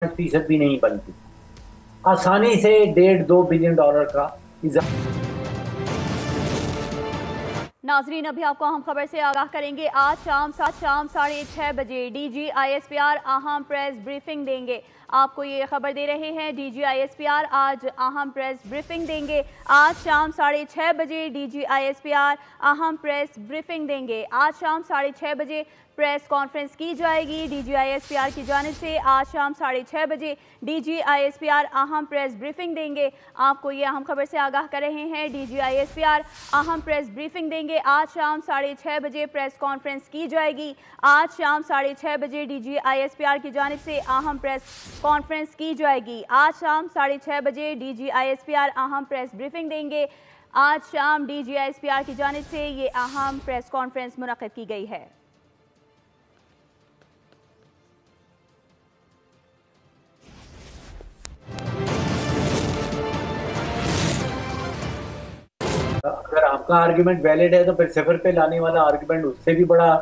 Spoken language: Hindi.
फीसद भी नहीं बनती। आसानी से 1.5-2 बिलियन डॉलर का नाजरीन, अभी आपको अहम खबर से आगाह करेंगे। आज शाम 6:30 बजे DG-ISPR अहम प्रेस ब्रीफिंग देंगे। आपको ये खबर दे रहे हैं, DG-ISPR आज अहम प्रेस ब्रीफिंग देंगे। आज शाम 6:30 बजे DG-ISPR अहम प्रेस ब्रीफिंग देंगे। आज शाम 6:30 बजे प्रेस कॉन्फ्रेंस की जाएगी DG-ISPR की जानिब से। आज शाम 6:30 बजे DG-ISPR अहम प्रेस ब्रीफिंग देंगे। आपको ये अहम खबर से आगाह कर रहे हैं, DG-ISPR अहम प्रेस ब्रीफिंग देंगे। आज शाम 6:30 बजे प्रेस कॉन्फ्रेंस की जाएगी। आज शाम 6:30 बजे DG-ISPR की जानिब से अहम प्रेस कॉन्फ्रेंस की जाएगी। आज शाम 6:30 बजे DG-ISPR अहम प्रेस ब्रीफिंग देंगे। आज शाम DG-ISPR की जानिब से ये अहम प्रेस कॉन्फ्रेंस मुनक्किद की गई है। अगर आपका आर्ग्यूमेंट वैलिड है तो फिर सिफर पे लाने वाला आर्ग्यूमेंट उससे भी बड़ा